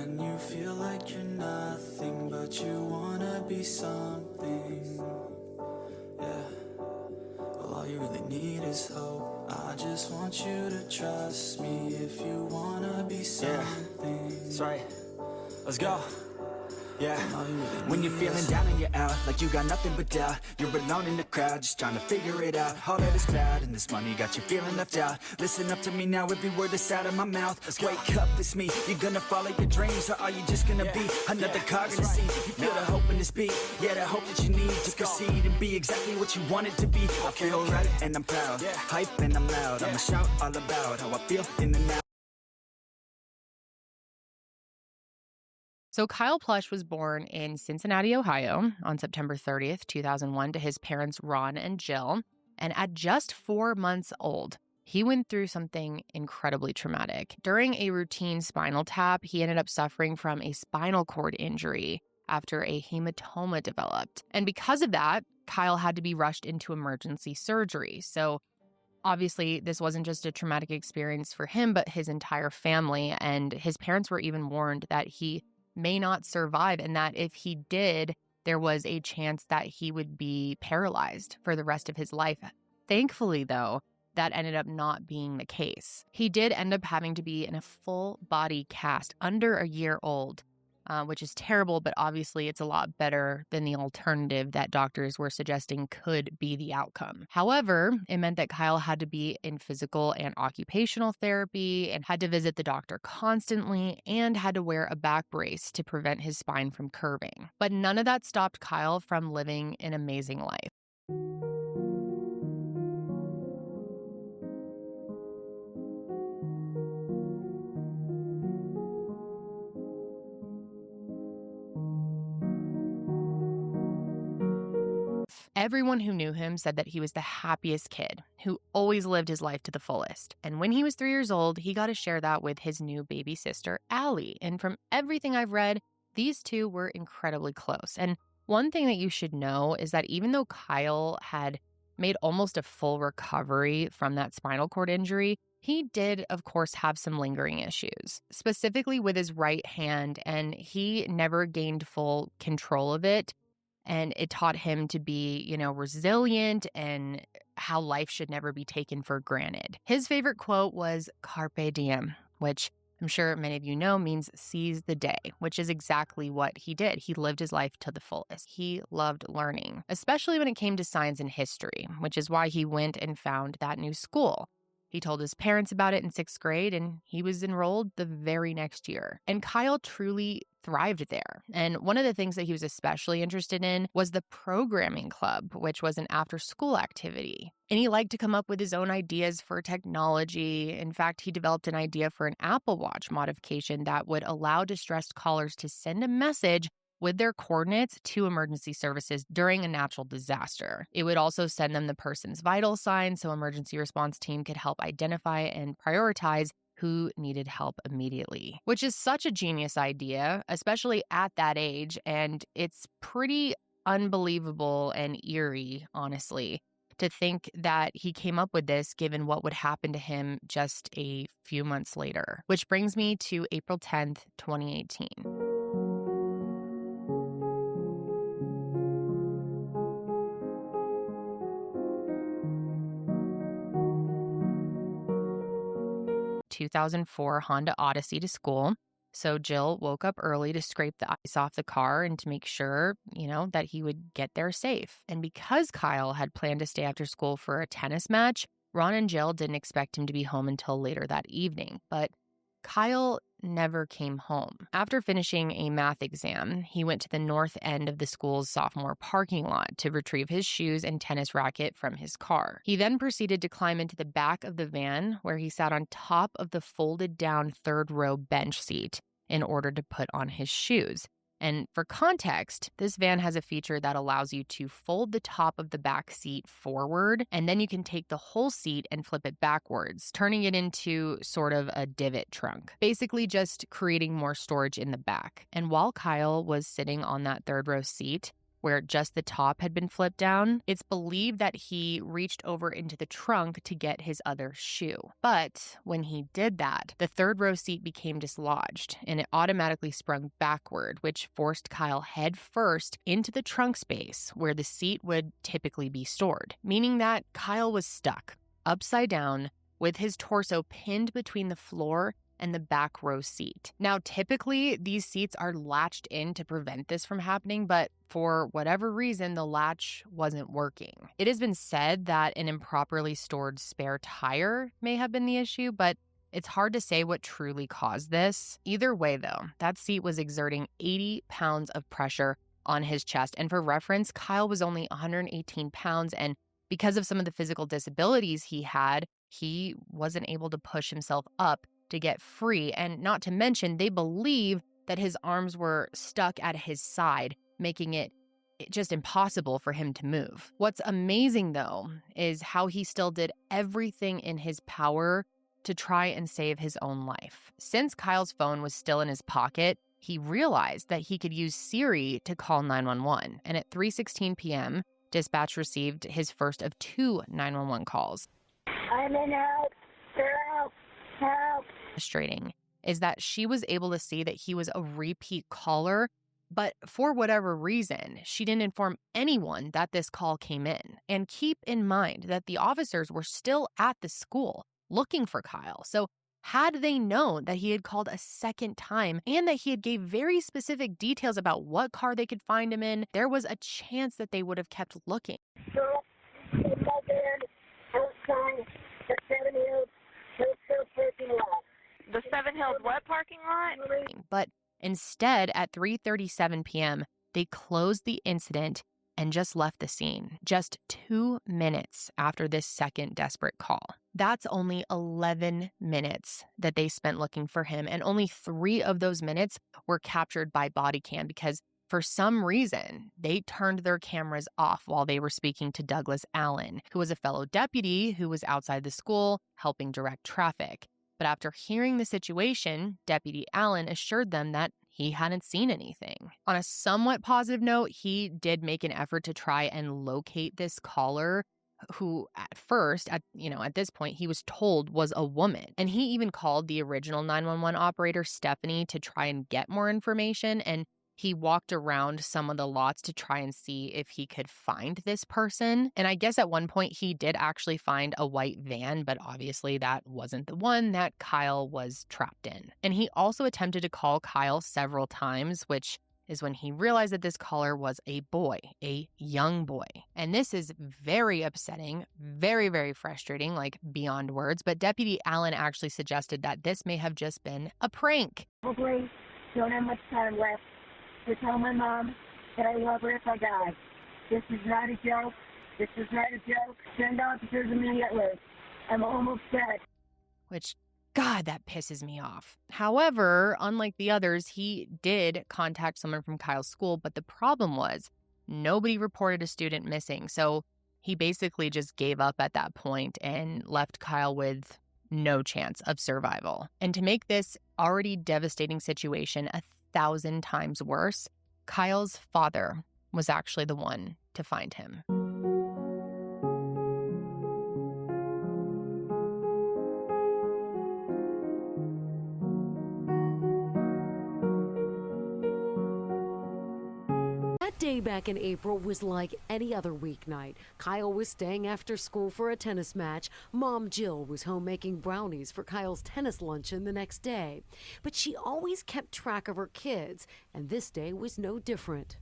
when you feel like you're nothing, but you wanna be something. Yeah. Well, all you really need is hope. I just want you to trust me if you wanna be something. That's right. Let's go. Yeah, when you're feeling down and you're out, like you got nothing but doubt, you're alone in the crowd, just trying to figure it out. All of this cloud and this money got you feeling left out. Listen up to me now, every word that's out of my mouth. Wake up, it's me. You're gonna follow your dreams, or are you just gonna be another cog in the scene? You feel the hope in this beat, yeah, the hope that you need to proceed and be exactly what you want it to be. I feel right and I'm proud, hype and I'm loud. I'ma shout all about how I feel in the now. So Kyle Plush was born in Cincinnati, Ohio on September 30th, 2001 to his parents Ron and Jill. And at just 4 months old, he went through something incredibly traumatic. During a routine spinal tap, he ended up suffering from a spinal cord injury after a hematoma developed. And because of that, Kyle had to be rushed into emergency surgery. So obviously, this wasn't just a traumatic experience for him, but his entire family. And his parents were even warned that he may not survive, and that if he did, there was a chance that he would be paralyzed for the rest of his life. Thankfully, though, that ended up not being the case. He did end up having to be in a full body cast under a year old, which is terrible, but obviously it's a lot better than the alternative that doctors were suggesting could be the outcome. However, it meant that Kyle had to be in physical and occupational therapy and had to visit the doctor constantly and had to wear a back brace to prevent his spine from curving. But none of that stopped Kyle from living an amazing life. Everyone who knew him said that he was the happiest kid who always lived his life to the fullest. And when he was 3 years old, he got to share that with his new baby sister, Allie. And from everything I've read, these two were incredibly close. And one thing that you should know is that even though Kyle had made almost a full recovery from that spinal cord injury, he did, of course, have some lingering issues, specifically with his right hand, and he never gained full control of it. And it taught him to be, resilient and how life should never be taken for granted. His favorite quote was "Carpe diem," which I'm sure many of you know means seize the day, which is exactly what he did. He lived his life to the fullest. He loved learning, especially when it came to science and history, which is why he went and found that new school. He told his parents about it in 6th grade, and he was enrolled the very next year. And Kyle truly thrived there. And one of the things that he was especially interested in was the programming club, which was an after-school activity. And he liked to come up with his own ideas for technology. In fact, he developed an idea for an Apple Watch modification that would allow distressed callers to send a message with their coordinates to emergency services during a natural disaster. It would also send them the person's vital signs so emergency response team could help identify and prioritize who needed help immediately, which is such a genius idea, especially at that age. And it's pretty unbelievable and eerie, honestly, to think that he came up with this given what would happen to him just a few months later. Which brings me to April 10th, 2018. A 2004 Honda Odyssey to school. So Jill woke up early to scrape the ice off the car and to make sure, that he would get there safe. And because Kyle had planned to stay after school for a tennis match, Ron and Jill didn't expect him to be home until later that evening. But Kyle never came home. After finishing a math exam, he went to the north end of the school's sophomore parking lot to retrieve his shoes and tennis racket from his car. He then proceeded to climb into the back of the van, where he sat on top of the folded down third row bench seat in order to put on his shoes. And for context, this van has a feature that allows you to fold the top of the back seat forward, and then you can take the whole seat and flip it backwards, turning it into sort of a divot trunk, basically just creating more storage in the back. And while Kyle was sitting on that third row seat, where just the top had been flipped down, it's believed that he reached over into the trunk to get his other shoe. But when he did that, the third row seat became dislodged and it automatically sprung backward, which forced Kyle head first into the trunk space where the seat would typically be stored, meaning that Kyle was stuck upside down with his torso pinned between the floor and the back row seat. Now, typically, these seats are latched in to prevent this from happening, but for whatever reason, the latch wasn't working. It has been said that an improperly stored spare tire may have been the issue, but it's hard to say what truly caused this. Either way, though, that seat was exerting 80 pounds of pressure on his chest. And for reference, Kyle was only 118 pounds, and because of some of the physical disabilities he had, he wasn't able to push himself up to get free. And not to mention, they believe that his arms were stuck at his side, making it just impossible for him to move. What's amazing, though, is how he still did everything in his power to try and save his own life. Since Kyle's phone was still in his pocket, he realized that he could use Siri to call 911. And at 3:16 p.m., dispatch received his first of 2 911 calls. I'm in help. Help. Help. Frustrating is that she was able to see that he was a repeat caller, but for whatever reason, she didn't inform anyone that this call came in. And keep in mind that the officers were still at the school looking for Kyle. So had they known that he had called a second time and that he had gave very specific details about what car they could find him in, there was a chance that they would have kept looking. So, in my bed, outside the 7 Hills parking lot. The 7 Hills what parking lot? But instead, at 3:37 p.m., they closed the incident and just left the scene, just 2 minutes after this second desperate call. That's only 11 minutes that they spent looking for him, and only 3 of those minutes were captured by body cam because for some reason, they turned their cameras off while they were speaking to Douglas Allen, who was a fellow deputy who was outside the school helping direct traffic. But after hearing the situation, Deputy Allen assured them that he hadn't seen anything. On a somewhat positive note, he did make an effort to try and locate this caller who at first, at this point, he was told was a woman. And he even called the original 911 operator, Stephanie, to try and get more information. And he walked around some of the lots to try and see if he could find this person. And I guess at one point he did actually find a white van, but obviously that wasn't the one that Kyle was trapped in. And he also attempted to call Kyle several times, which is when he realized that this caller was a boy, a young boy. And this is very upsetting, very, very frustrating, like beyond words. But Deputy Allen actually suggested that this may have just been a prank. Probably don't have much time left to tell my mom that I love her if I die. This is not a joke. This is not a joke. Send officers immediately. I'm almost dead. Which, God, that pisses me off. However, unlike the others, he did contact someone from Kyle's school, but the problem was nobody reported a student missing. So he basically just gave up at that point and left Kyle with no chance of survival. And to make this already devastating situation 1,000 times worse, Kyle's father was actually the one to find him. Day back in April was like any other weeknight. Kyle was staying after school for a tennis match. Mom Jill was home making brownies for Kyle's tennis luncheon the next day. But she always kept track of her kids, and this day was no different.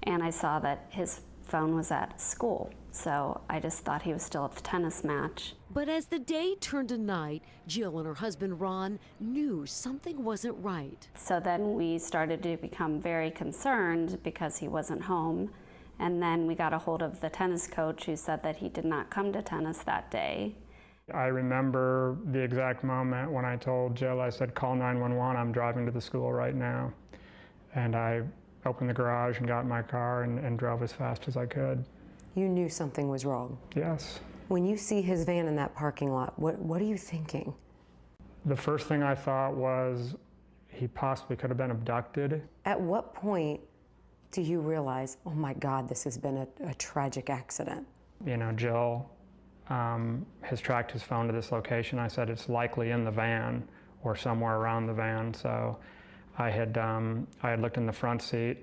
And I saw that his phone was at school, so I just thought he was still at the tennis match. But as the day turned to night, Jill and her husband Ron knew something wasn't right. So then we started to become very concerned because he wasn't home. And then we got a hold of the tennis coach who said that he did not come to tennis that day. I remember the exact moment when I told Jill, I said, call 911, I'm driving to the school right now. And I opened the garage and got in my car and drove as fast as I could. You knew something was wrong? Yes. When you see his van in that parking lot, what are you thinking? The first thing I thought was he possibly could have been abducted. At what point do you realize, oh my God, this has been a tragic accident? You know, Jill has tracked his phone to this location. I said it's likely in the van or somewhere around the van. So I had looked in the front seat.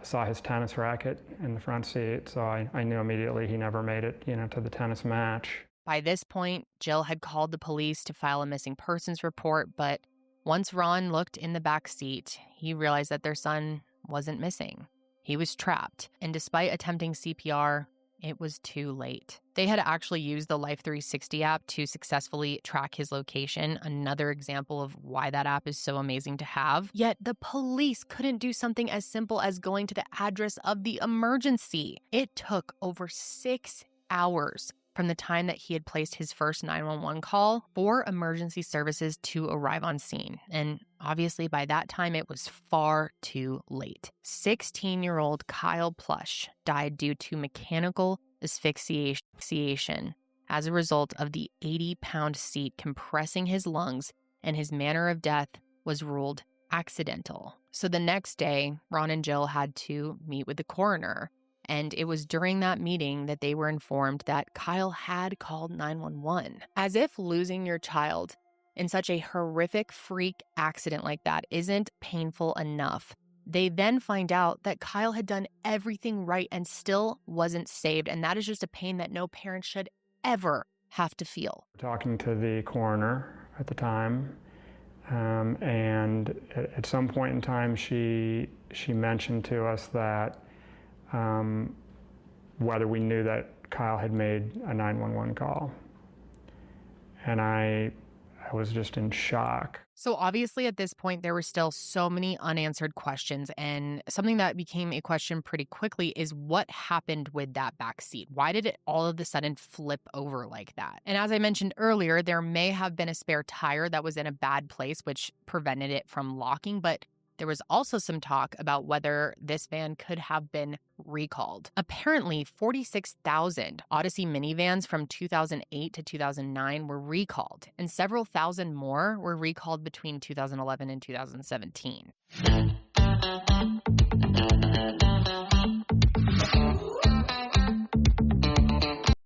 I saw his tennis racket in the front seat, so I knew immediately he never made it, you know, to the tennis match. By this point, Jill had called the police to file a missing persons report, but once Ron looked in the back seat, he realized that their son wasn't missing. He was trapped, and despite attempting CPR, it was too late. They had actually used the Life 360 app to successfully track his location, another example of why that app is so amazing to have. Yet the police couldn't do something as simple as going to the address of the emergency. It took over 6 hours from the time that he had placed his first 911 call for emergency services to arrive on scene. And obviously by that time, it was far too late. 16-year-old Kyle Plush died due to mechanical asphyxiation as a result of the 80-pound seat compressing his lungs, and his manner of death was ruled accidental. So the next day, Ron and Jill had to meet with the coroner. And it was during that meeting that they were informed that Kyle had called 911. As if losing your child in such a horrific freak accident like that isn't painful enough, they then find out that Kyle had done everything right and still wasn't saved. And that is just a pain that no parent should ever have to feel. Talking to the coroner at the time, and at some point in time, she mentioned to us that whether we knew that Kyle had made a 911 call. And I was just in shock. So obviously at this point, there were still so many unanswered questions, and something that became a question pretty quickly is what happened with that back seat? Why did it all of a sudden flip over like that? And as I mentioned earlier, there may have been a spare tire that was in a bad place, which prevented it from locking, but there was also some talk about whether this van could have been recalled. Apparently, 46,000 Odyssey minivans from 2008 to 2009 were recalled, and several thousand more were recalled between 2011 and 2017.